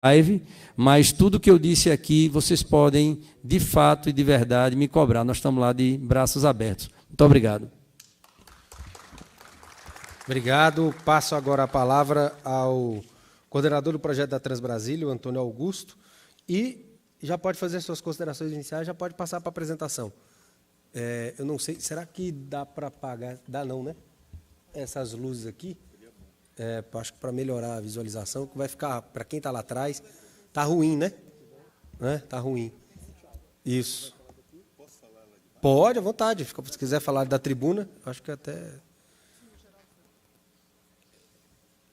live, mas tudo que eu disse aqui, vocês podem, de fato e de verdade, me cobrar. Nós estamos lá de braços abertos. Muito obrigado. Obrigado. Passo agora a palavra ao coordenador do projeto da Transbrasília, o Antônio Augusto, e já pode fazer suas considerações iniciais, já pode passar para a apresentação. Eu não sei, será que dá para apagar? Dá não, né? Essas luzes aqui, acho que para melhorar a visualização, que vai ficar, para quem está lá atrás, está ruim, né? Está ruim. Isso. Pode, à vontade. Se quiser falar da tribuna, acho que até...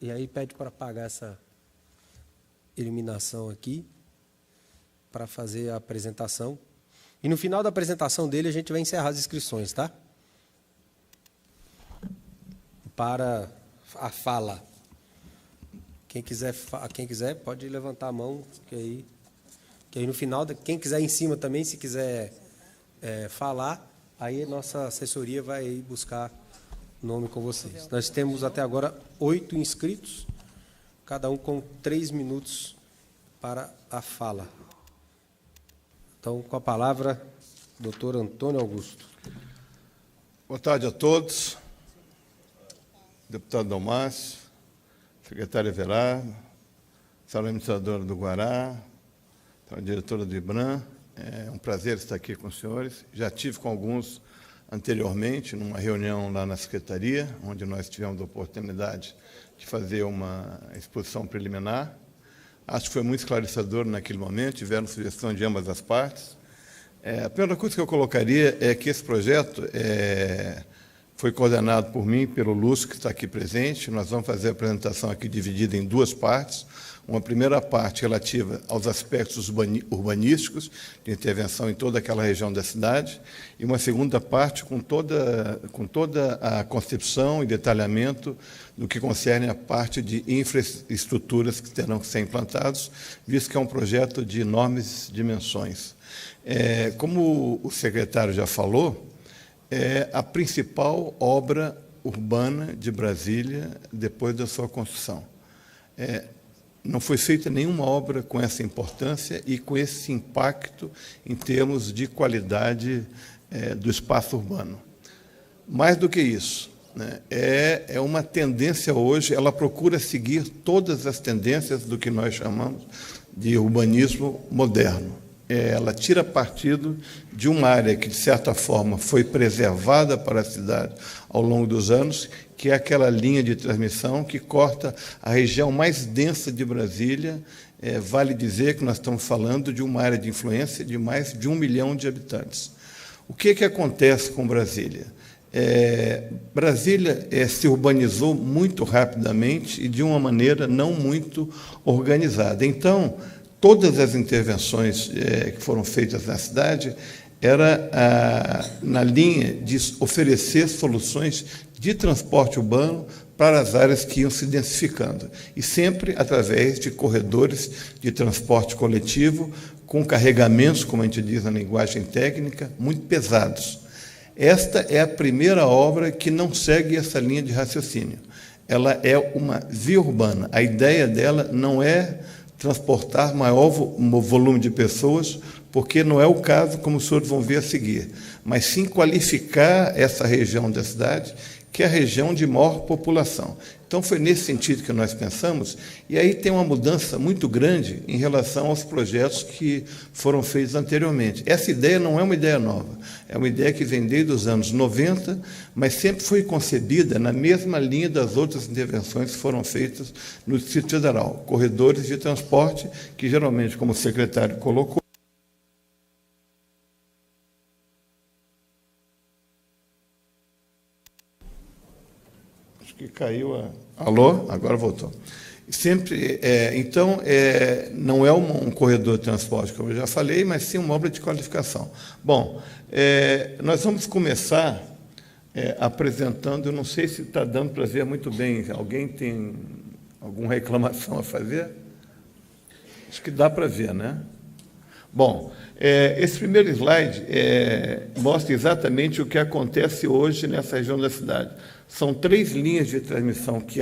E aí pede para apagar essa iluminação aqui, para fazer a apresentação. E no final da apresentação dele, a gente vai encerrar as inscrições, tá? Para a fala. Quem quiser pode levantar a mão, que aí no final, quem quiser em cima também, se quiser falar, aí a nossa assessoria vai buscar nome com vocês. Nós temos até agora 8 inscritos, cada um com 3 minutos para a fala. Então, com a palavra, doutor Antônio Augusto. Boa tarde a todos. Deputado Dalmácio, secretária Everardo, senhora administradora do Guará, senhora diretora do IBRAM, é um prazer estar aqui com os senhores. Já tive com alguns anteriormente, numa reunião lá na Secretaria, onde nós tivemos a oportunidade de fazer uma exposição preliminar. Acho que foi muito esclarecedor naquele momento, tiveram sugestão de ambas as partes. A primeira coisa que eu colocaria é que esse projeto foi coordenado por mim, pelo Lúcio, que está aqui presente. Nós vamos fazer a apresentação aqui dividida em 2 partes. Uma primeira parte relativa aos aspectos urbanísticos, de intervenção em toda aquela região da cidade, e uma segunda parte com toda a concepção e detalhamento do que concerne a parte de infraestruturas que terão que ser implantados, visto que é um projeto de enormes dimensões. Como o secretário já falou, é a principal obra urbana de Brasília depois da sua construção. Não foi feita nenhuma obra com essa importância e com esse impacto em termos de qualidade do espaço urbano. Mais do que isso, né, é uma tendência hoje, ela procura seguir todas as tendências do que nós chamamos de urbanismo moderno. Ela tira partido de uma área que, de certa forma, foi preservada para a cidade ao longo dos anos, que é aquela linha de transmissão que corta a região mais densa de Brasília. Vale dizer que nós estamos falando de uma área de influência de mais de 1 milhão de habitantes. O que acontece com Brasília? Brasília se urbanizou muito rapidamente e de uma maneira não muito organizada. Então, todas as intervenções que foram feitas na cidade era na linha de oferecer soluções de transporte urbano para as áreas que iam se densificando, e sempre através de corredores de transporte coletivo, com carregamentos, como a gente diz na linguagem técnica, muito pesados. Esta é a primeira obra que não segue essa linha de raciocínio. Ela é uma via urbana. A ideia dela não é transportar maior volume de pessoas, porque não é o caso, como os senhores vão ver a seguir, mas sim qualificar essa região da cidade, que é a região de maior população. Então, foi nesse sentido que nós pensamos, e aí tem uma mudança muito grande em relação aos projetos que foram feitos anteriormente. Essa ideia não é uma ideia nova, é uma ideia que vem desde os anos 90, mas sempre foi concebida na mesma linha das outras intervenções que foram feitas no Distrito Federal, corredores de transporte, que geralmente, como o secretário colocou, que caiu a... Alô? Agora voltou. Sempre, então, não é um corredor de transporte, como eu já falei, mas sim uma obra de qualificação. Bom, nós vamos começar apresentando, eu não sei se está dando para ver muito bem, alguém tem alguma reclamação a fazer? Acho que dá para ver, né? Bom, esse primeiro slide mostra exatamente o que acontece hoje nessa região da cidade. São 3 linhas de transmissão que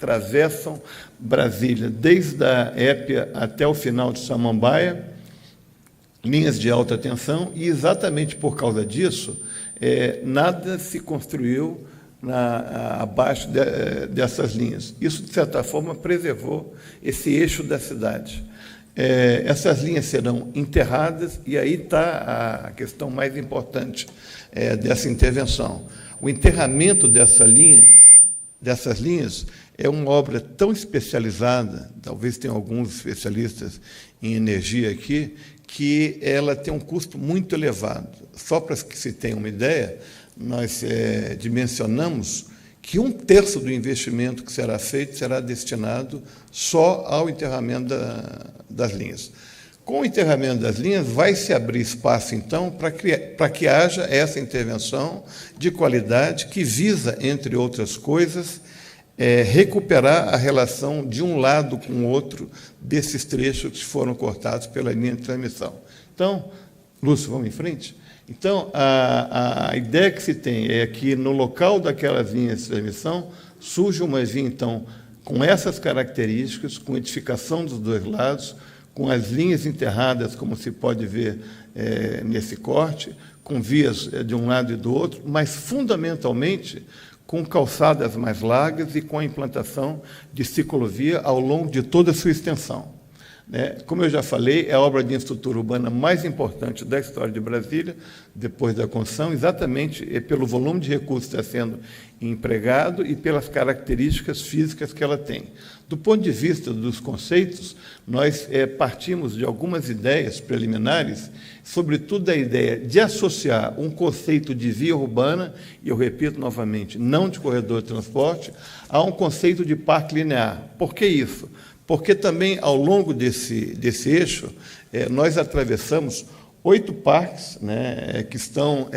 atravessam Brasília, desde a Épia até o final de Samambaia, linhas de alta tensão, e exatamente por causa disso, nada se construiu abaixo dessas linhas. Isso, de certa forma, preservou esse eixo da cidade. Essas linhas serão enterradas, e aí está a questão mais importante dessa intervenção. O enterramento dessas linhas é uma obra tão especializada, talvez tenha alguns especialistas em energia aqui, que ela tem um custo muito elevado. Só para que se tenha uma ideia, nós dimensionamos que 1/3 do investimento que será feito será destinado só ao enterramento das linhas. Com o enterramento das linhas, vai se abrir espaço, então, para que haja essa intervenção de qualidade que visa, entre outras coisas, recuperar a relação de um lado com o outro desses trechos que foram cortados pela linha de transmissão. Então, Lúcio, vamos em frente? Então, a ideia que se tem é que, no local daquelas linhas de transmissão, surge uma via, então, com essas características, com edificação dos dois lados, com as linhas enterradas, como se pode ver nesse corte, com vias de um lado e do outro, mas, fundamentalmente, com calçadas mais largas e com a implantação de ciclovia ao longo de toda a sua extensão. Como eu já falei, é a obra de infraestrutura urbana mais importante da história de Brasília, depois da construção, exatamente pelo volume de recursos que está sendo empregado e pelas características físicas que ela tem. Do ponto de vista dos conceitos, nós partimos de algumas ideias preliminares, sobretudo da ideia de associar um conceito de via urbana, e eu repito novamente, não de corredor de transporte, a um conceito de parque linear. Por que isso? Porque também, ao longo desse eixo, nós atravessamos 8 parques, que estão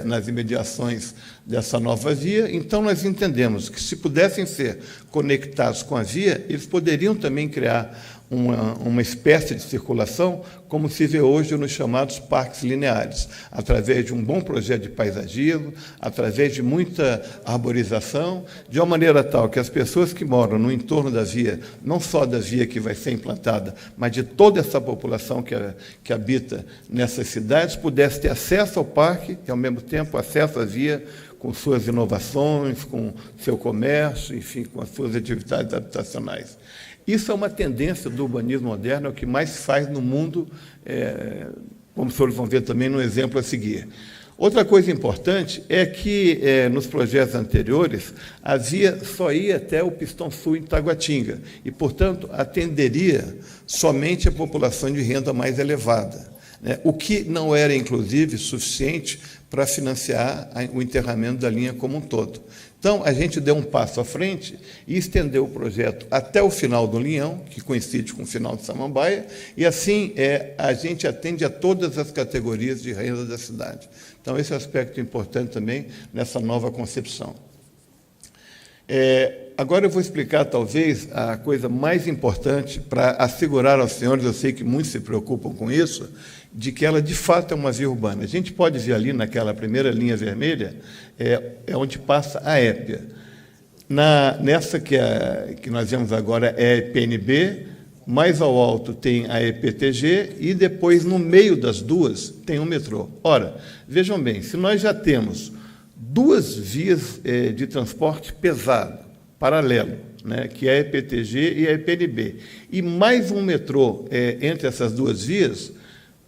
nas imediações dessa nova via. Então, nós entendemos que, se pudessem ser conectados com a via, eles poderiam também criar uma espécie de circulação, como se vê hoje nos chamados parques lineares, através de um bom projeto de paisagismo, através de muita arborização, de uma maneira tal que as pessoas que moram no entorno da via, não só da via que vai ser implantada, mas de toda essa população que habita nessas cidades, pudesse ter acesso ao parque e, ao mesmo tempo, acesso à via, com suas inovações, com seu comércio, enfim, com as suas atividades habitacionais. Isso é uma tendência do urbanismo moderno, é o que mais se faz no mundo, como os senhores vão ver também no exemplo a seguir. Outra coisa importante é que, nos projetos anteriores, a via só ia até o Pistão Sul em Taguatinga e, portanto, atenderia somente a população de renda mais elevada, o que não era, inclusive, suficiente para financiar o enterramento da linha como um todo. Então, a gente deu um passo à frente e estendeu o projeto até o final do Linhão, que coincide com o final de Samambaia, e assim a gente atende a todas as categorias de renda da cidade. Então, esse é um aspecto importante também nessa nova concepção. Agora eu vou explicar, talvez, a coisa mais importante para assegurar aos senhores, eu sei que muitos se preocupam com isso, de que ela, de fato, é uma via urbana. A gente pode ver ali, naquela primeira linha vermelha, onde passa a Épia. Nessa que nós vemos agora é a EPNB, mais ao alto tem a EPTG e depois, no meio das duas, tem o metrô. Ora, vejam bem, se nós já temos 2 vias de transporte pesado, paralelo, que é a EPTG e a EPNB, e mais um metrô entre essas 2 vias,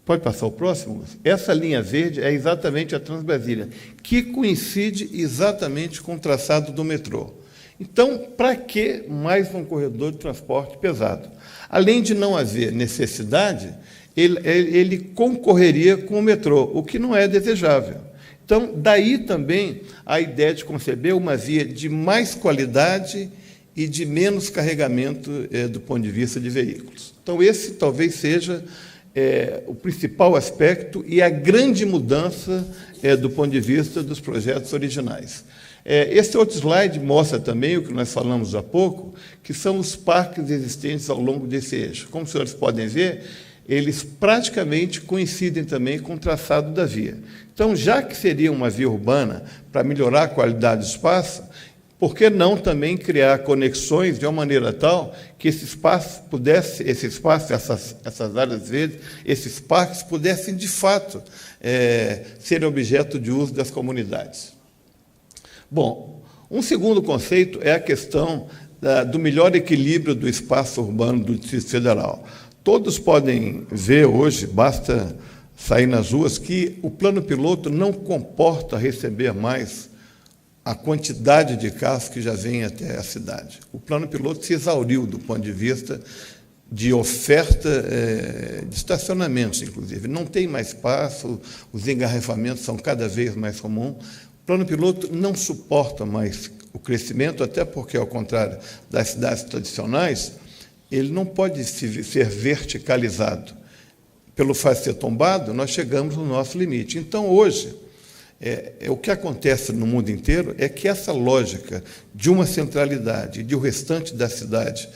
pode passar o próximo? Essa linha verde é exatamente a Transbrasília, que coincide exatamente com o traçado do metrô. Então, para que mais um corredor de transporte pesado? Além de não haver necessidade, ele concorreria com o metrô, o que não é desejável. Então, daí também a ideia de conceber uma via de mais qualidade e de menos carregamento do ponto de vista de veículos. Então, esse talvez seja o principal aspecto e a grande mudança do ponto de vista dos projetos originais. Esse outro slide mostra também o que nós falamos há pouco, que são os parques existentes ao longo desse eixo. Como os senhores podem ver, eles praticamente coincidem também com o traçado da via. Então, já que seria uma via urbana para melhorar a qualidade do espaço, Por que não também criar conexões de uma maneira tal que esse espaço, essas áreas verdes, esses parques pudessem, de fato, ser objeto de uso das comunidades? Bom, um segundo conceito é a questão do melhor equilíbrio do espaço urbano do Distrito Federal. Todos podem ver hoje, basta sair nas ruas, que o plano piloto não comporta receber mais a quantidade de carros que já vem até a cidade. O plano piloto se exauriu do ponto de vista de oferta de estacionamentos, inclusive. Não tem mais espaço, os engarrafamentos são cada vez mais comuns. O plano piloto não suporta mais o crescimento, até porque, ao contrário das cidades tradicionais, ele não pode ser verticalizado. Pelo fato de ser tombado, nós chegamos no nosso limite. Então, hoje, o que acontece no mundo inteiro é que essa lógica de uma centralidade e de o restante da cidade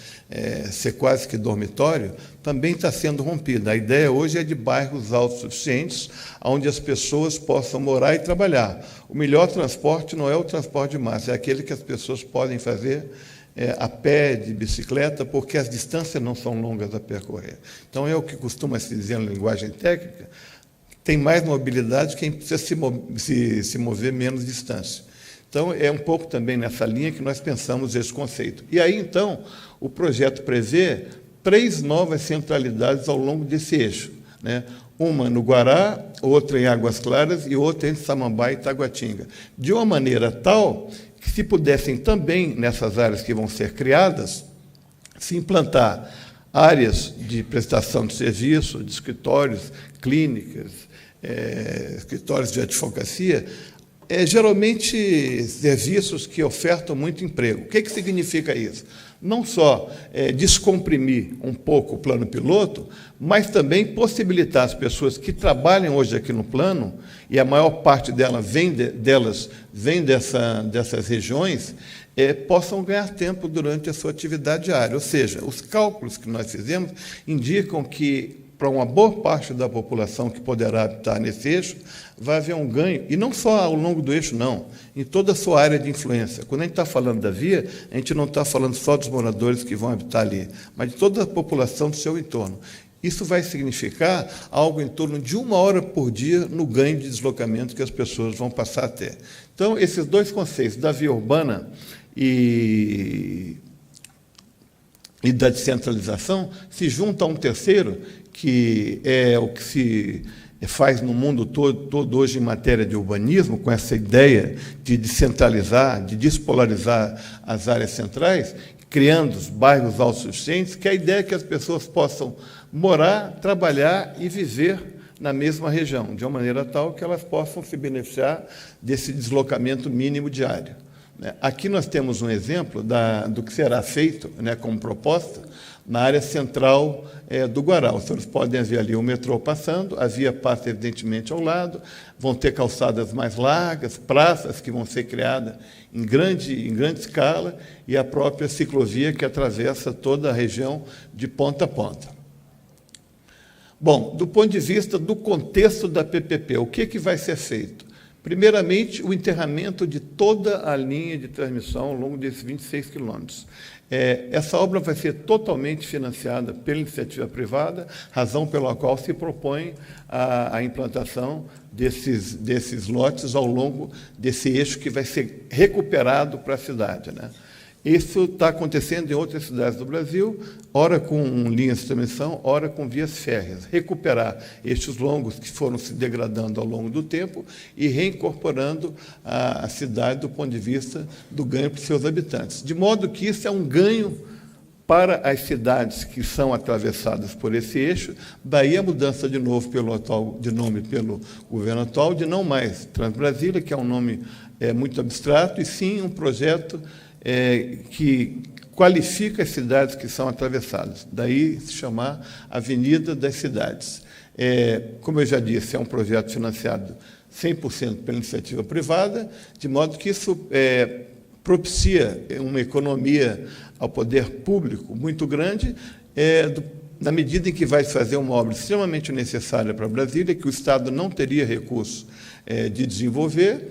ser quase que dormitório também está sendo rompida. A ideia hoje é de bairros autossuficientes, onde as pessoas possam morar e trabalhar. O melhor transporte não é o transporte de massa, é aquele que as pessoas podem fazer a pé, de bicicleta, porque as distâncias não são longas a percorrer. Então, é o que costuma se dizer na linguagem técnica: tem mais mobilidade quem precisa se mover menos distância. Então, é um pouco também nessa linha que nós pensamos esse conceito. E aí, então, o projeto prevê 3 novas centralidades ao longo desse eixo, né? Uma no Guará, outra em Águas Claras e outra entre Samambaia e Taguatinga, de uma maneira tal que, se pudessem também, nessas áreas que vão ser criadas, se implantar áreas de prestação de serviço, de escritórios, clínicas, escritórios de advocacia, geralmente serviços que ofertam muito emprego. O que significa isso? Não só descomprimir um pouco o plano piloto, mas também possibilitar as pessoas que trabalham hoje aqui no plano, e a maior parte delas vem dessas regiões, possam ganhar tempo durante a sua atividade diária. Ou seja, os cálculos que nós fizemos indicam que, para uma boa parte da população que poderá habitar nesse eixo, vai haver um ganho, e não só ao longo do eixo, não, em toda a sua área de influência. Quando a gente está falando da via, a gente não está falando só dos moradores que vão habitar ali, mas de toda a população do seu entorno. Isso vai significar algo em torno de 1 hora por dia no ganho de deslocamento que as pessoas vão passar a ter. Então, esses 2 conceitos, da via urbana e da descentralização, se juntam a um terceiro, que é o que se faz no mundo todo hoje em matéria de urbanismo, com essa ideia de descentralizar, de despolarizar as áreas centrais, criando os bairros autossuficientes, que é a ideia é que as pessoas possam morar, trabalhar e viver na mesma região, de uma maneira tal que elas possam se beneficiar desse deslocamento mínimo diário. Aqui nós temos um exemplo do que será feito, como proposta, na área central do Guará. Os senhores podem ver ali o metrô passando, a via passa, evidentemente, ao lado, vão ter calçadas mais largas, praças que vão ser criadas em grande escala, e a própria ciclovia que atravessa toda a região de ponta a ponta. Bom, do ponto de vista do contexto da PPP, o que vai ser feito? Primeiramente, o enterramento de toda a linha de transmissão ao longo desses 26 quilômetros. Essa obra vai ser totalmente financiada pela iniciativa privada, razão pela qual se propõe a implantação desses lotes ao longo desse eixo que vai ser recuperado para a cidade, né? Isso está acontecendo em outras cidades do Brasil, ora com linhas de transmissão, ora com vias férreas. Recuperar estes longos que foram se degradando ao longo do tempo e reincorporando a cidade do ponto de vista do ganho para os seus habitantes. De modo que isso é um ganho para as cidades que são atravessadas por esse eixo, daí a mudança de nome pelo governo atual, de não mais Transbrasília, que é um nome muito abstrato, e sim um projeto que qualifica as cidades que são atravessadas. Daí se chamar Avenida das Cidades. Como eu já disse, é um projeto financiado 100% pela iniciativa privada, de modo que isso propicia uma economia ao poder público muito grande, na medida em que vai se fazer uma obra extremamente necessária para Brasília, que o Estado não teria recurso de desenvolver,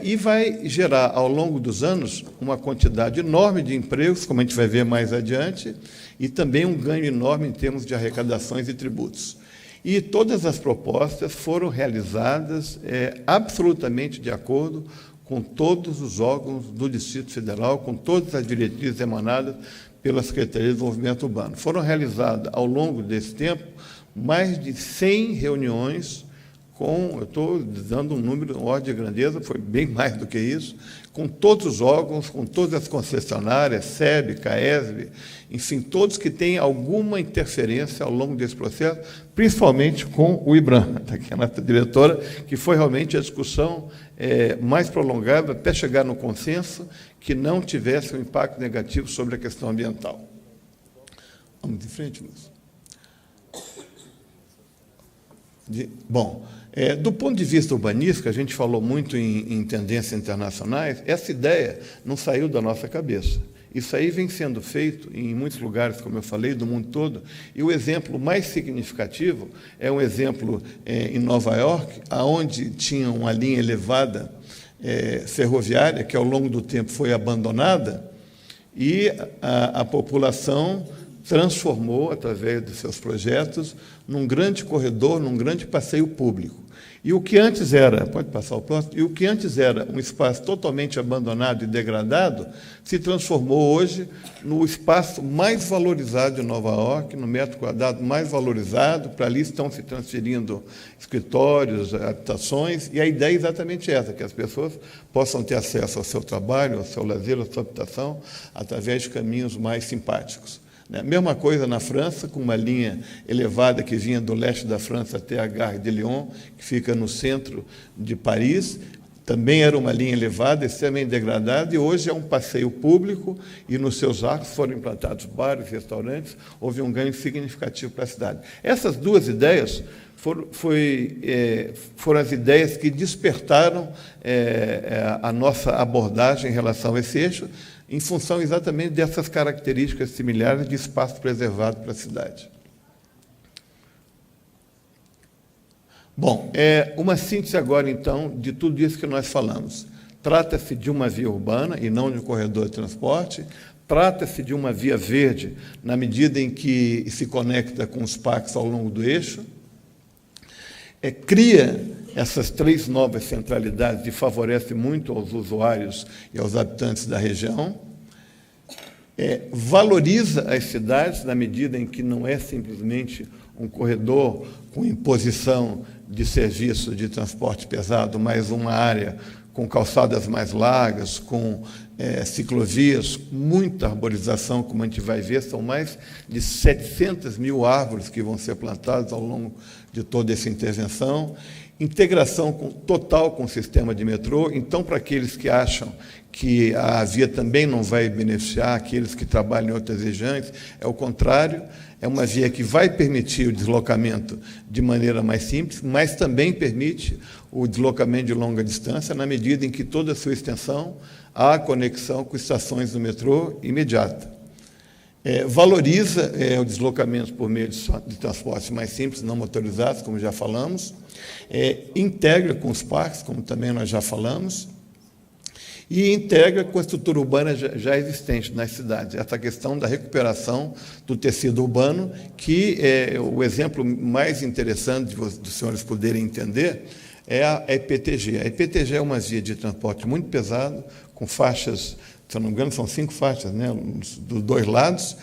e vai gerar, ao longo dos anos, uma quantidade enorme de empregos, como a gente vai ver mais adiante, e também um ganho enorme em termos de arrecadações e tributos. E todas as propostas foram realizadas absolutamente de acordo com todos os órgãos do Distrito Federal, com todas as diretrizes emanadas pela Secretaria de Desenvolvimento Urbano. Foram realizadas, ao longo desse tempo, mais de 100 reuniões eu estou dando um número, ordem de grandeza, foi bem mais do que isso, com todos os órgãos, com todas as concessionárias, SEB, CAESB, enfim, todos que têm alguma interferência ao longo desse processo, principalmente com o IBRAM, que é a nossa diretora, que foi realmente a discussão mais prolongada até chegar no consenso que não tivesse um impacto negativo sobre a questão ambiental. Vamos de frente, Lúcio. Do ponto de vista urbanístico, a gente falou muito em tendências internacionais, essa ideia não saiu da nossa cabeça. Isso aí vem sendo feito em muitos lugares, como eu falei, do mundo todo, e o exemplo mais significativo é um exemplo em Nova York, onde tinha uma linha elevada ferroviária, que ao longo do tempo foi abandonada, e a população transformou, através de seus projetos, num grande corredor, num grande passeio público. E o que antes era, pode passar o próximo, e o que antes era um espaço totalmente abandonado e degradado, se transformou hoje no espaço mais valorizado de Nova York, no metro quadrado mais valorizado, para ali estão se transferindo escritórios, habitações, e a ideia é exatamente essa, que as pessoas possam ter acesso ao seu trabalho, ao seu lazer, à sua habitação, através de caminhos mais simpáticos. Mesma coisa na França, com uma linha elevada que vinha do leste da França até a Gare de Lyon, que fica no centro de Paris. Também era uma linha elevada, extremamente degradada, e hoje é um passeio público, e nos seus arcos foram implantados bares, restaurantes, houve um ganho significativo para a cidade. Essas duas ideias foram as ideias que despertaram a nossa abordagem em relação a esse eixo, em função exatamente dessas características similares de espaço preservado para a cidade. Bom, uma síntese agora, então, de tudo isso que nós falamos. Trata-se de uma via urbana e não de um corredor de transporte, trata-se de uma via verde, na medida em que se conecta com os parques ao longo do eixo, cria essas 3 novas centralidades e favorece muito aos usuários e aos habitantes da região, valoriza as cidades na medida em que não é simplesmente um corredor com imposição de serviço de transporte pesado, mas uma área com calçadas mais largas, com ciclovias, muita arborização, como a gente vai ver, são mais de 700 mil árvores que vão ser plantadas ao longo de toda essa intervenção, integração total com o sistema de metrô. Então, para aqueles que acham que a via também não vai beneficiar aqueles que trabalham em outras regiões, é o contrário, é uma via que vai permitir o deslocamento de maneira mais simples, mas também permite o deslocamento de longa distância, na medida em que toda a sua extensão há conexão com estações do metrô imediata. Valoriza o deslocamento por meio de transportes mais simples, não motorizados, como já falamos, integra com os parques, como também nós já falamos, e integra com a estrutura urbana já existente nas cidades. Essa questão da recuperação do tecido urbano, que é o exemplo mais interessante dos senhores poderem entender, é a EPTG. A EPTG é uma via de transporte muito pesado, com faixas, se eu não me engano, são 5 faixas, né, dos 2 lados,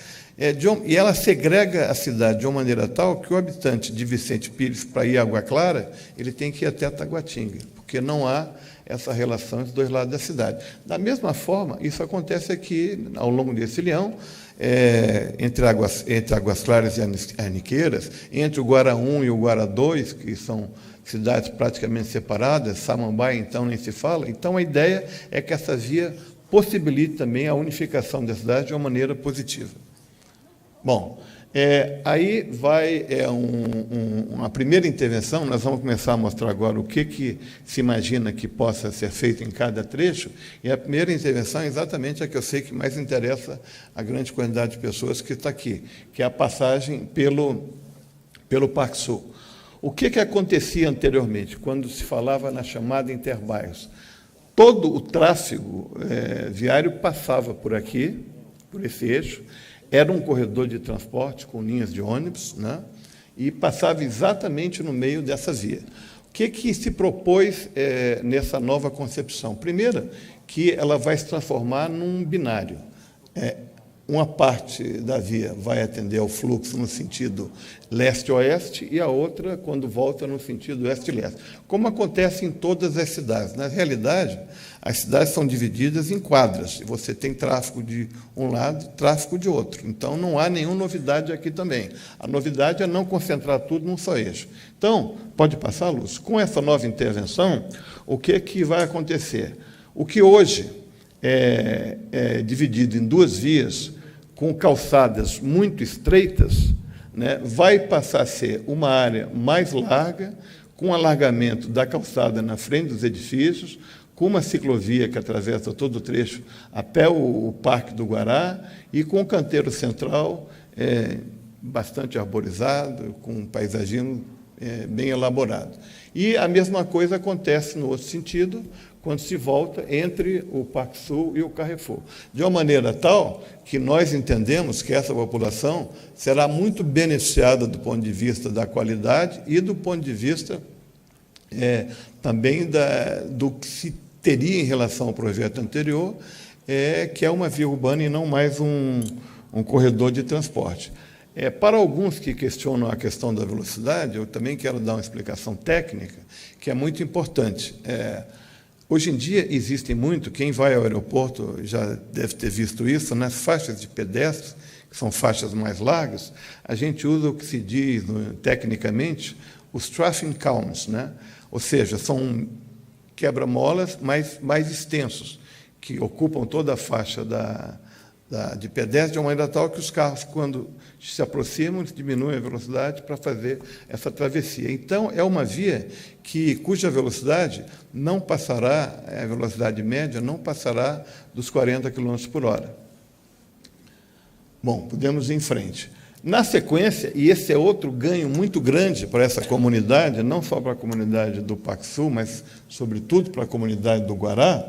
e ela segrega a cidade de uma maneira tal que o habitante de Vicente Pires, para ir a Água Clara, ele tem que ir até Taguatinga, porque não há essa relação entre os 2 lados da cidade. Da mesma forma, isso acontece aqui, ao longo desse Leão, entre Águas Claras e Aniqueiras, entre o Guará 1 e o Guará 2, que são cidades praticamente separadas, Samambaia, então, nem se fala. Então, a ideia é que essa via possibilite também a unificação da cidade de uma maneira positiva. Bom, aí vai uma primeira intervenção. Nós vamos começar a mostrar agora o que se imagina que possa ser feito em cada trecho, e a primeira intervenção é exatamente a que eu sei que mais interessa a grande quantidade de pessoas que está aqui, que é a passagem pelo Parque Sul. O que acontecia anteriormente, quando se falava na chamada Interbairros? todo o tráfego viário passava por aqui, por esse eixo. Era um corredor de transporte com linhas de ônibus, né? E passava exatamente no meio dessa via. O que se propôs nessa nova concepção? Primeiro, que ela vai se transformar num binário. Uma parte da via vai atender ao fluxo no sentido leste-oeste e a outra, quando volta, no sentido oeste-leste, como acontece em todas as cidades. Na realidade, as cidades são divididas em quadras, e você tem tráfego de um lado, tráfego de outro. Então, não há nenhuma novidade aqui também. A novidade é não concentrar tudo num só eixo. Então, pode passar, Lúcio? Com essa nova intervenção, o que vai acontecer? O que hoje é dividido em duas vias, com calçadas muito estreitas, né, vai passar a ser uma área mais larga, com alargamento da calçada na frente dos edifícios, com uma ciclovia que atravessa todo o trecho até o Parque do Guará e com um canteiro central bastante arborizado, com um paisagismo bem elaborado. E a mesma coisa acontece no outro sentido, quando se volta entre o Parque Sul e o Carrefour. De uma maneira tal que nós entendemos que essa população será muito beneficiada do ponto de vista da qualidade e do ponto de vista também do que se teria em relação ao projeto anterior, que é uma via urbana e não mais um corredor de transporte. Para alguns que questionam a questão da velocidade, eu também quero dar uma explicação técnica, que é muito importante. Hoje em dia existem muito, quem vai ao aeroporto já deve ter visto isso, nas faixas de pedestres, que são faixas mais largas, a gente usa o que se diz, tecnicamente, os traffic counts, né? Ou seja, são quebra-molas mais extensos, que ocupam toda a faixa de pedestre de uma maneira tal que os carros, quando se aproximam, diminuem a velocidade para fazer essa travessia. Então, é uma via cuja velocidade não passará, a velocidade média não passará dos 40 km por hora. Bom, podemos ir em frente. Na sequência, e esse é outro ganho muito grande para essa comunidade, não só para a comunidade do Parque Sul, mas, sobretudo, para a comunidade do Guará,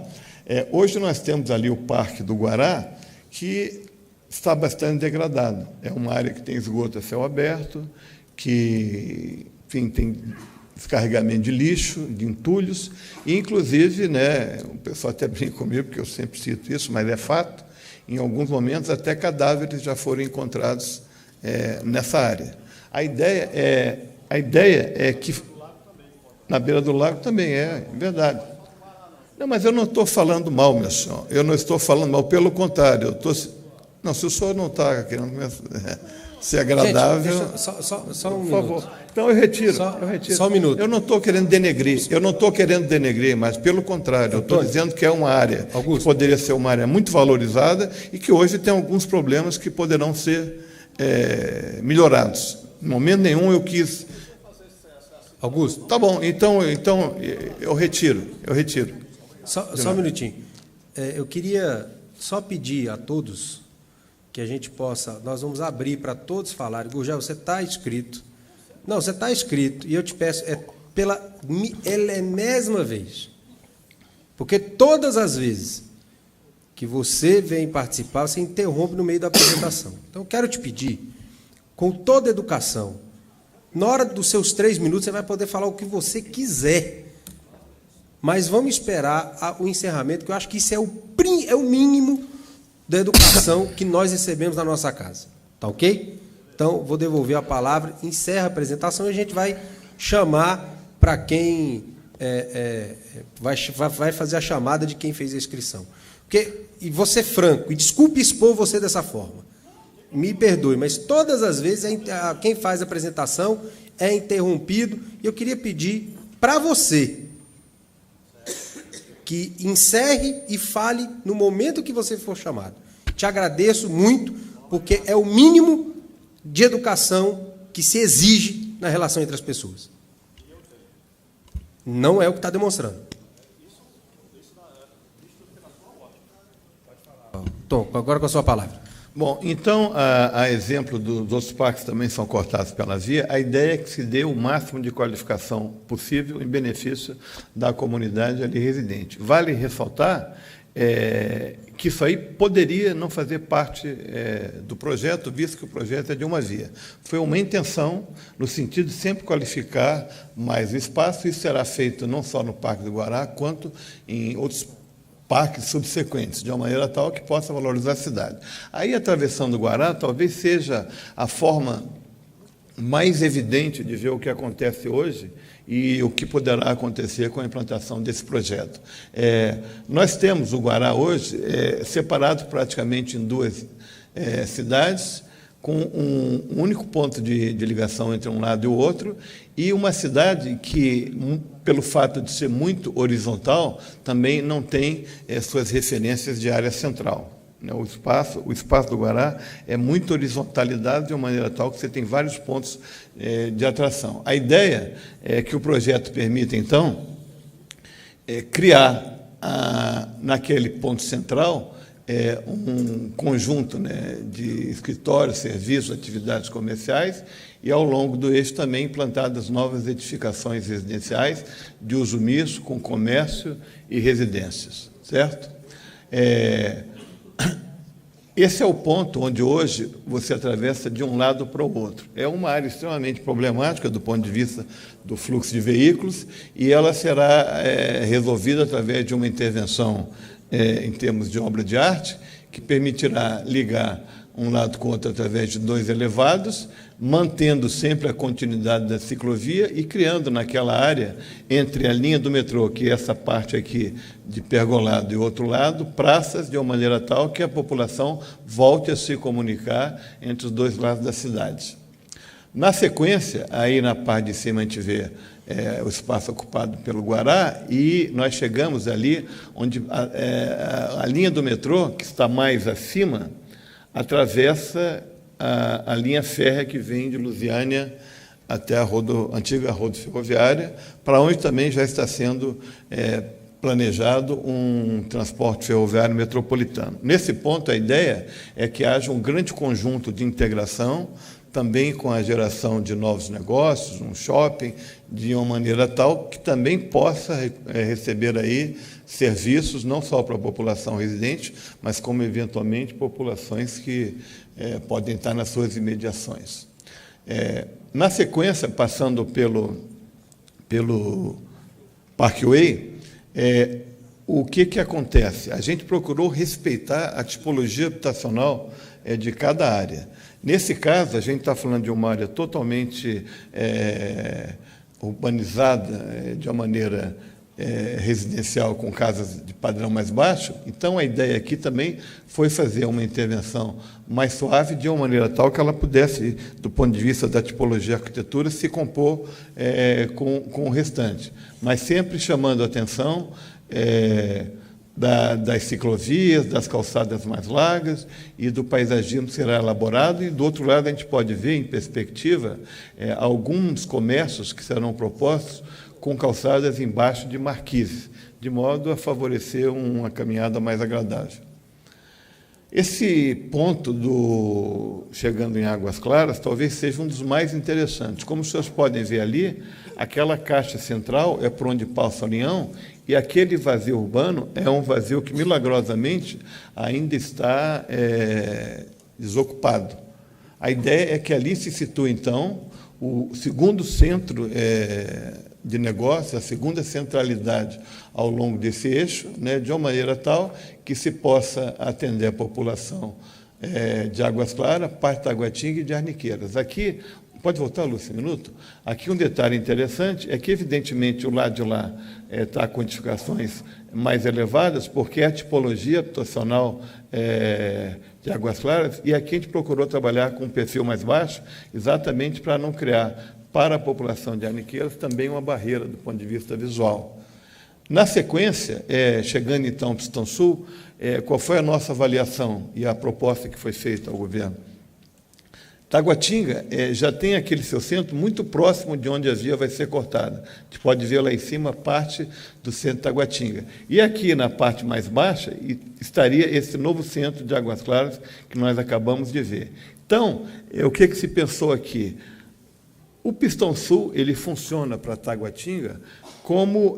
hoje nós temos ali o Parque do Guará, que está bastante degradado. É uma área que tem esgoto a céu aberto, que, enfim, tem descarregamento de lixo, de entulhos, e, inclusive, né, o pessoal até brinca comigo, porque eu sempre cito isso, mas é fato, em alguns momentos até cadáveres já foram encontrados nessa área. A ideia é que... Na beira do lago também é verdade. Não, mas eu não estou falando mal, meu senhor. Eu não estou falando mal, pelo contrário. Não, se o senhor não está querendo ser agradável... Gente, só um por minuto. favor. Então, eu retiro. Só um minuto. Eu não estou querendo denegrir, mas, pelo contrário, eu estou dizendo que é uma área que poderia ser uma área muito valorizada e que hoje tem alguns problemas que poderão ser melhorados. Em momento nenhum eu quis... Augusto. Tá bom, então eu retiro. Só um minutinho. Eu queria só pedir a todos que a gente possa... Nós vamos abrir para todos falarem. Gurgel, você está inscrito. Não, você está inscrito. E eu te peço, pela enésima vez. Porque todas as vezes que você vem participar, você interrompe no meio da apresentação. Então, eu quero te pedir, com toda a educação, na hora dos seus 3 minutos, você vai poder falar o que você quiser. Mas vamos esperar o encerramento, que eu acho que isso é o mínimo da educação que nós recebemos na nossa casa. Tá ok? Então, vou devolver a palavra, encerra a apresentação e a gente vai chamar para quem vai fazer a chamada de quem fez a inscrição. E vou ser franco, e desculpe expor você dessa forma. Me perdoe, mas todas as vezes quem faz a apresentação é interrompido. E eu queria pedir para você que encerre e fale no momento que você for chamado. Te agradeço muito, porque é o mínimo de educação que se exige na relação entre as pessoas. Não é o que está demonstrando. Tom, agora com a sua palavra. Bom, então, a exemplo dos outros parques que também são cortados pela via, a ideia é que se dê o máximo de qualificação possível em benefício da comunidade ali residente. Vale ressaltar que isso aí poderia não fazer parte do projeto, visto que o projeto é de uma via. Foi uma intenção, no sentido de sempre qualificar mais o espaço. Isso será feito não só no Parque do Guará, quanto em outros parques subsequentes, de uma maneira tal que possa valorizar a cidade. Aí a travessão do Guará talvez seja a forma mais evidente de ver o que acontece hoje e o que poderá acontecer com a implantação desse projeto. Nós temos o Guará hoje separado praticamente em duas cidades, com um único ponto de ligação entre um lado e o outro, e uma cidade que, pelo fato de ser muito horizontal, também não tem suas referências de área central. O espaço do Guará é muito horizontalidade de uma maneira tal que você tem vários pontos de atração. A ideia é que o projeto permita, então, criar, naquele ponto central, um conjunto de escritórios, serviços, atividades comerciais, e, ao longo do eixo, também implantadas novas edificações residenciais de uso misto, com comércio e residências, certo? Esse é o ponto onde hoje você atravessa de um lado para o outro. É uma área extremamente problemática do ponto de vista do fluxo de veículos, e ela será resolvida através de uma intervenção em termos de obra de arte, que permitirá ligar um lado com o outro através de dois elevados, mantendo sempre a continuidade da ciclovia e criando naquela área, entre a linha do metrô, que é essa parte aqui de pergolado, e o outro lado, praças, de uma maneira tal que a população volte a se comunicar entre os dois lados da cidade. Na sequência, aí na parte de cima a gente vê o espaço ocupado pelo Guará, e nós chegamos ali onde a linha do metrô, que está mais acima, atravessa a linha férrea que vem de Lusiânia até a antiga rodo ferroviária, para onde também já está sendo planejado um transporte ferroviário metropolitano. Nesse ponto, a ideia é que haja um grande conjunto de integração, também com a geração de novos negócios, um shopping, de uma maneira tal que também possa receber aí serviços não só para a população residente, mas como, eventualmente, populações que podem estar nas suas imediações. Na sequência, passando pelo Parkway, o que acontece? A gente procurou respeitar a tipologia habitacional de cada área. Nesse caso, a gente está falando de uma área totalmente urbanizada, de uma maneira residencial, com casas de padrão mais baixo. Então, a ideia aqui também foi fazer uma intervenção mais suave, de uma maneira tal que ela pudesse, do ponto de vista da tipologia da arquitetura, se compor com o restante, mas sempre chamando a atenção das ciclovias, das calçadas mais largas e do paisagismo que será elaborado. E, do outro lado, a gente pode ver, em perspectiva, alguns comércios que serão propostos com calçadas embaixo de marquises, de modo a favorecer uma caminhada mais agradável. Esse ponto chegando em Águas Claras talvez seja um dos mais interessantes. Como os senhores podem ver ali, aquela caixa central é por onde passa o União, e aquele vazio urbano é um vazio que, milagrosamente, ainda está desocupado. A ideia é que ali se situa, então, o segundo centro de negócio, a segunda centralidade ao longo desse eixo, de uma maneira tal que se possa atender a população de Águas Claras, parte de Taguatinga e de Arniqueiras. Aqui, pode voltar, Lúcio, um minuto? Aqui um detalhe interessante é que, evidentemente, o lado de lá está com edificações mais elevadas, porque é a tipologia habitacional de Águas Claras, e aqui a gente procurou trabalhar com um perfil mais baixo, exatamente para não criar para a população de Arniqueiras também uma barreira do ponto de vista visual. Na sequência, chegando então ao Pistão Sul, qual foi a nossa avaliação e a proposta que foi feita ao governo? Taguatinga já tem aquele seu centro muito próximo de onde a via vai ser cortada. A gente pode ver lá em cima parte do centro de Taguatinga. E aqui, na parte mais baixa, estaria esse novo centro de Águas Claras que nós acabamos de ver. Então, o que se pensou aqui? O Pistão Sul ele funciona para Taguatinga como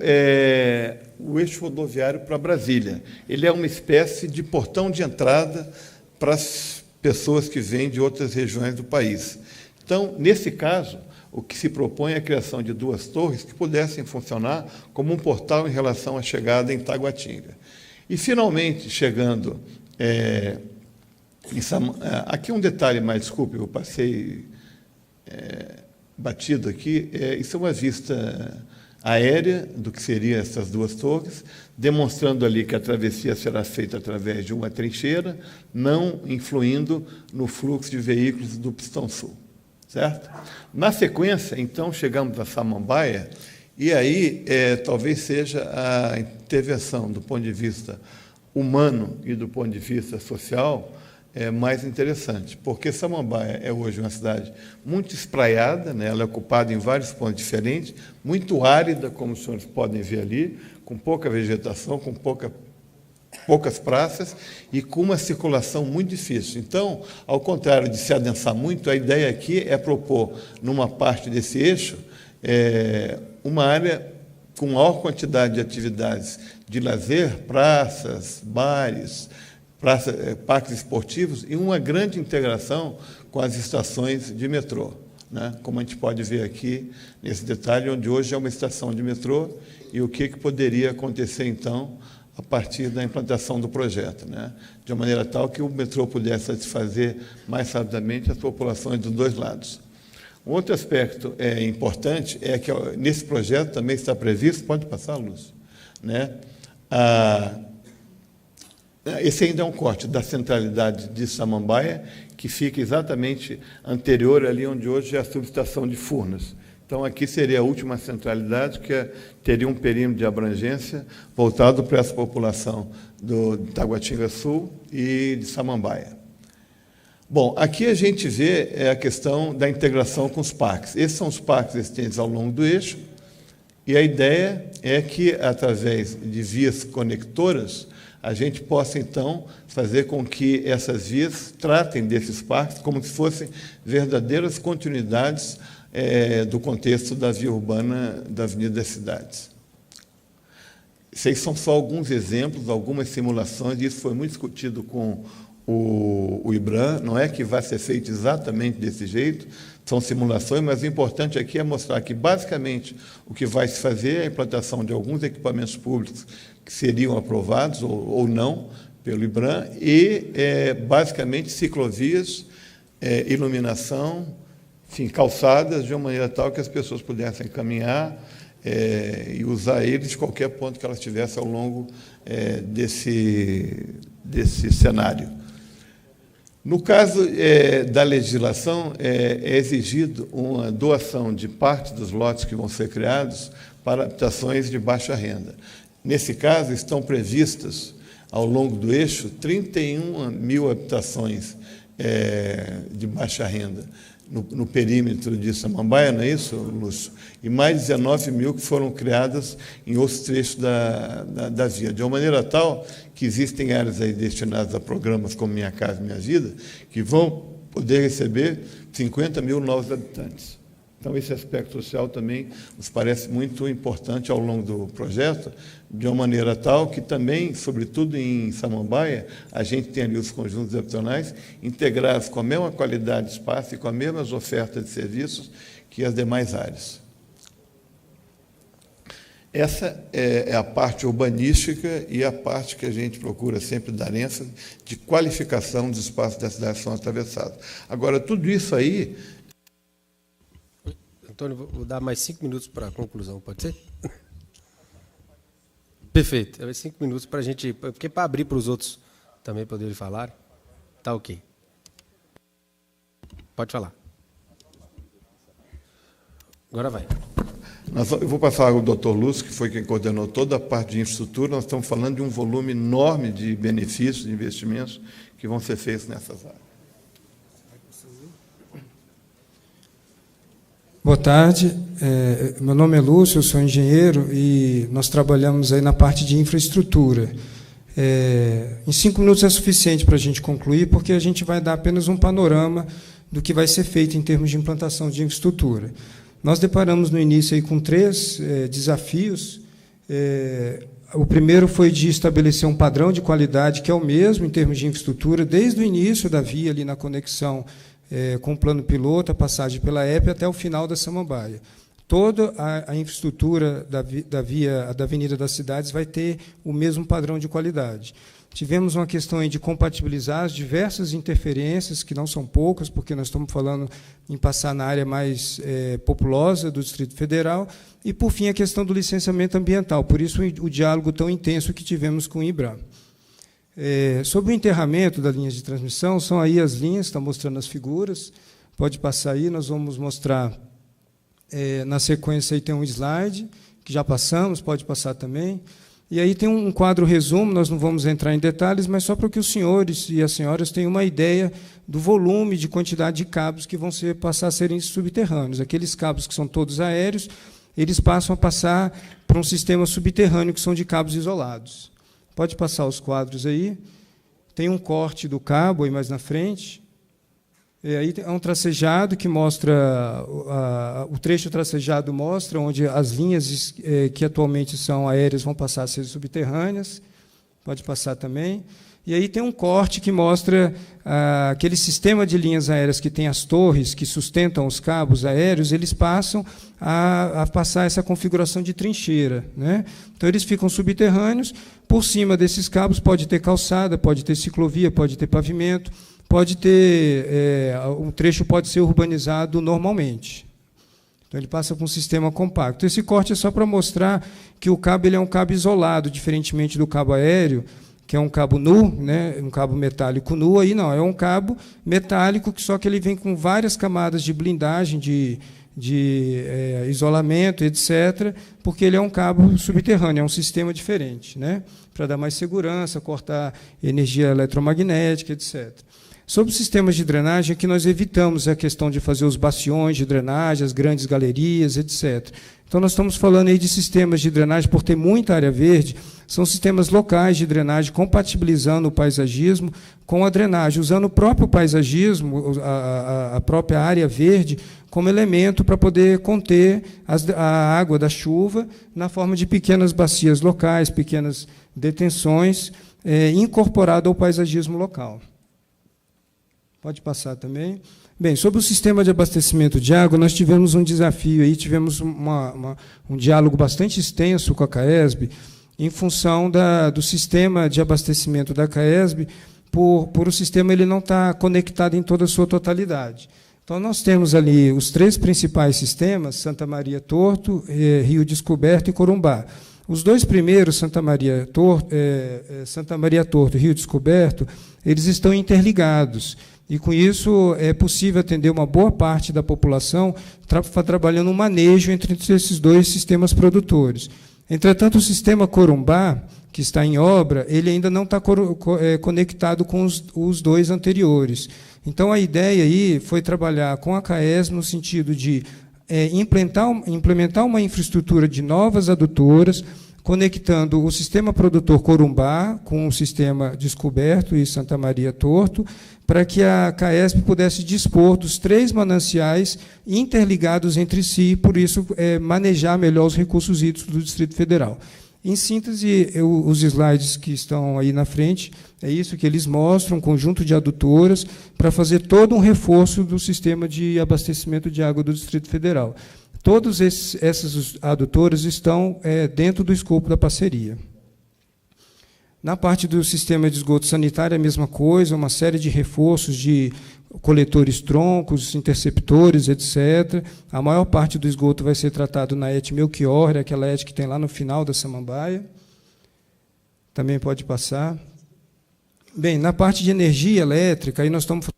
o eixo rodoviário para Brasília. Ele é uma espécie de portão de entrada para as pessoas que vêm de outras regiões do país. Então, nesse caso, o que se propõe é a criação de 2 torres que pudessem funcionar como um portal em relação à chegada em Taguatinga. E, finalmente, chegando aqui um detalhe mais, desculpe, eu passei batido aqui, isso é uma vista aérea do que seriam essas 2 torres, demonstrando ali que a travessia será feita através de uma trincheira, não influindo no fluxo de veículos do Pistão Sul, certo? Na sequência, então, chegamos a Samambaia, e aí talvez seja a intervenção do ponto de vista humano e do ponto de vista social mais interessante, porque Samambaia é hoje uma cidade muito espraiada, né? Ela é ocupada em vários pontos diferentes, muito árida, como os senhores podem ver ali, com pouca vegetação, com poucas praças e com uma circulação muito difícil. Então, ao contrário de se adensar muito, a ideia aqui é propor, numa parte desse eixo, uma área com maior quantidade de atividades de lazer, praças, bares, parques esportivos e uma grande integração com as estações de metrô, né? Como a gente pode ver aqui nesse detalhe, onde hoje é uma estação de metrô, e o que poderia acontecer, então, a partir da implantação do projeto, né? De uma maneira tal que o metrô pudesse satisfazer mais rapidamente as populações dos 2 lados. Um outro aspecto importante é que nesse projeto também está previsto, pode passar, Lúcio, né? Esse ainda é um corte da centralidade de Samambaia, que fica exatamente anterior ali onde hoje é a subestação de Furnas. Então, aqui seria a última centralidade, que teria um perímetro de abrangência voltado para essa população do Taguatinga Sul e de Samambaia. Bom, aqui a gente vê a questão da integração com os parques. Esses são os parques existentes ao longo do eixo, e a ideia é que, através de vias conectoras, a gente possa, então, fazer com que essas vias tratem desses parques como se fossem verdadeiras continuidades do contexto da via urbana da Avenida das Cidades. Esses são só alguns exemplos, algumas simulações, e isso foi muito discutido com o IBRAM, não é que vai ser feito exatamente desse jeito, são simulações, mas o importante aqui é mostrar que, basicamente, o que vai se fazer é a implantação de alguns equipamentos públicos que seriam aprovados ou não pelo IBRAM e, basicamente, ciclovias, iluminação, enfim, calçadas, de uma maneira tal que as pessoas pudessem caminhar e usar eles de qualquer ponto que elas tivessem ao longo desse cenário. No caso da legislação, é exigido uma doação de parte dos lotes que vão ser criados para habitações de baixa renda. Nesse caso, estão previstas, ao longo do eixo, 31 mil habitações de baixa renda no perímetro de Samambaia, não é isso, Lúcio? E mais 19 mil que foram criadas em outros trechos da via, de uma maneira tal que existem áreas aí destinadas a programas como Minha Casa Minha Vida, que vão poder receber 50 mil novos habitantes. Então, esse aspecto social também nos parece muito importante ao longo do projeto, de uma maneira tal que também, sobretudo em Samambaia, a gente tem ali os conjuntos habitacionais integrados com a mesma qualidade de espaço e com as mesmas ofertas de serviços que as demais áreas. Essa é a parte urbanística e a parte que a gente procura sempre dar ênfase de qualificação dos espaços da cidade que são atravessados. Agora, tudo isso aí... Antônio, vou dar mais 5 minutos para a conclusão, pode ser? Perfeito. 5 minutos para a gente... Porque para abrir para os outros também poderem falar, tá ok. Pode falar. Agora vai. Eu vou passar ao Dr. Lúcio, que foi quem coordenou toda a parte de infraestrutura. Nós estamos falando de um volume enorme de benefícios, de investimentos que vão ser feitos nessas áreas. Boa tarde, meu nome é Lúcio, eu sou engenheiro e nós trabalhamos aí na parte de infraestrutura. Em 5 minutos é suficiente para a gente concluir, porque a gente vai dar apenas um panorama do que vai ser feito em termos de implantação de infraestrutura. Nós deparamos no início aí com 3 desafios. O primeiro foi de estabelecer um padrão de qualidade que é o mesmo em termos de infraestrutura, desde o início da via, ali na conexão com o plano piloto, a passagem pela EP até o final da Samambaia. Toda a infraestrutura da via, da Avenida das Cidades, vai ter o mesmo padrão de qualidade. Tivemos uma questão aí de compatibilizar as diversas interferências, que não são poucas, porque nós estamos falando em passar na área mais populosa do Distrito Federal, e, por fim, a questão do licenciamento ambiental, por isso o diálogo tão intenso que tivemos com o IBRAM. Sobre o enterramento das linhas de transmissão, são aí as linhas, está mostrando as figuras, pode passar aí, nós vamos mostrar, na sequência, aí tem um slide, que já passamos, pode passar também, e aí tem um quadro resumo, nós não vamos entrar em detalhes, mas só para que os senhores e as senhoras tenham uma ideia do volume de quantidade de cabos que vão passar a serem subterrâneos. Aqueles cabos que são todos aéreos, eles passam a passar para um sistema subterrâneo, que são de cabos isolados. Pode passar os quadros aí. Tem um corte do cabo aí mais na frente. E aí é um tracejado que mostra, o trecho tracejado mostra onde as linhas que atualmente são aéreas vão passar a ser subterrâneas. Pode passar também. E aí tem um corte que mostra aquele sistema de linhas aéreas que tem as torres que sustentam os cabos aéreos, eles passam a passar essa configuração de trincheira, né? Então, eles ficam subterrâneos, por cima desses cabos pode ter calçada, pode ter ciclovia, pode ter pavimento, pode ter, um trecho pode ser urbanizado normalmente. Então, ele passa por um sistema compacto. Esse corte é só para mostrar que o cabo ele é um cabo isolado, diferentemente do cabo aéreo, que é um cabo nu, né, um cabo metálico nu, aí não, é um cabo metálico, só que ele vem com várias camadas de blindagem, de isolamento, etc., porque ele é um cabo subterrâneo, é um sistema diferente, né, para dar mais segurança, cortar energia eletromagnética, etc. Sobre os sistemas de drenagem, aqui nós evitamos a questão de fazer os bastiões de drenagem, as grandes galerias, etc. Então, nós estamos falando aí de sistemas de drenagem, por ter muita área verde, são sistemas locais de drenagem, compatibilizando o paisagismo com a drenagem, usando o próprio paisagismo, a própria área verde, como elemento para poder conter a água da chuva na forma de pequenas bacias locais, pequenas detenções, incorporado ao paisagismo local. Pode passar também. Bem, sobre o sistema de abastecimento de água, nós tivemos um desafio, aí, tivemos um diálogo bastante extenso com a CAESB, em função do sistema de abastecimento da CAESB, por o sistema ele não estar conectado em toda a sua totalidade. Então, nós temos ali os 3 principais sistemas, Santa Maria Torto, Rio Descoberto e Corumbá. Os 2 primeiros, Santa Maria Torto e Rio Descoberto, eles estão interligados. E, com isso, é possível atender uma boa parte da população trabalhando um manejo entre esses 2 sistemas produtores. Entretanto, o sistema Corumbá, que está em obra, ele ainda não está conectado com os 2 anteriores. Então, a ideia aí foi trabalhar com a CAES no sentido de implementar uma infraestrutura de novas adutoras, conectando o sistema produtor Corumbá com o sistema Descoberto e Santa Maria Torto, para que a CAESB pudesse dispor dos 3 mananciais interligados entre si, e, por isso, manejar melhor os recursos hídricos do Distrito Federal. Em síntese, os slides que estão aí na frente, é isso que eles mostram, um conjunto de adutoras, para fazer todo um reforço do sistema de abastecimento de água do Distrito Federal. Todos essas adutoras estão dentro do escopo da parceria. Na parte do sistema de esgoto sanitário, a mesma coisa, uma série de reforços de coletores troncos, interceptores, etc. A maior parte do esgoto vai ser tratado na ET Melchior, aquela ET que tem lá no final da Samambaia. Também pode passar. Bem, na parte de energia elétrica, aí nós estamos...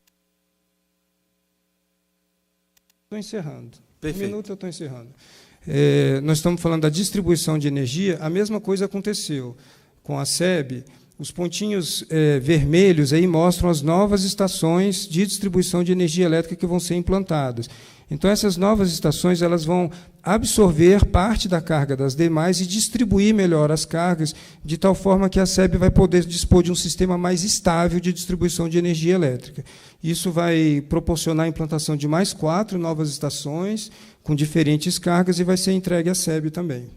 Estou encerrando. Perfeito. 1 minuto eu estou encerrando. Nós estamos falando da distribuição de energia, a mesma coisa aconteceu com a SEB. Os pontinhos vermelhos aí mostram as novas estações de distribuição de energia elétrica que vão ser implantadas. Então, essas novas estações elas vão absorver parte da carga das demais e distribuir melhor as cargas, de tal forma que a SEB vai poder dispor de um sistema mais estável de distribuição de energia elétrica. Isso vai proporcionar a implantação de mais 4 novas estações, com diferentes cargas, e vai ser entregue à SEB também.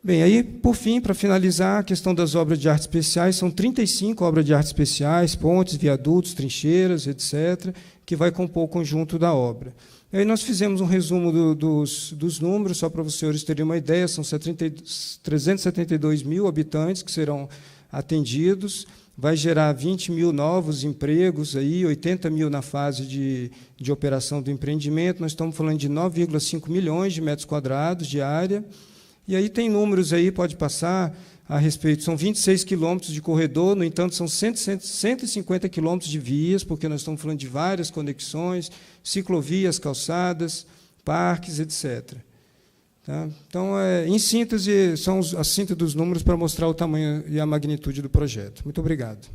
Bem, aí, por fim, para finalizar, a questão das obras de arte especiais, são 35 obras de arte especiais, pontes, viadutos, trincheiras, etc., que vai compor o conjunto da obra. Aí nós fizemos um resumo dos números, só para os senhores terem uma ideia, são 372 mil habitantes que serão atendidos, vai gerar 20 mil novos empregos, aí, 80 mil na fase de operação do empreendimento, nós estamos falando de 9,5 milhões de metros quadrados de área. E aí tem números aí, pode passar a respeito, são 26 quilômetros de corredor, no entanto, são 150 quilômetros de vias, porque nós estamos falando de várias conexões, ciclovias, calçadas, parques, etc. Tá? Então, em síntese, são a síntese dos números para mostrar o tamanho e a magnitude do projeto. Muito obrigado.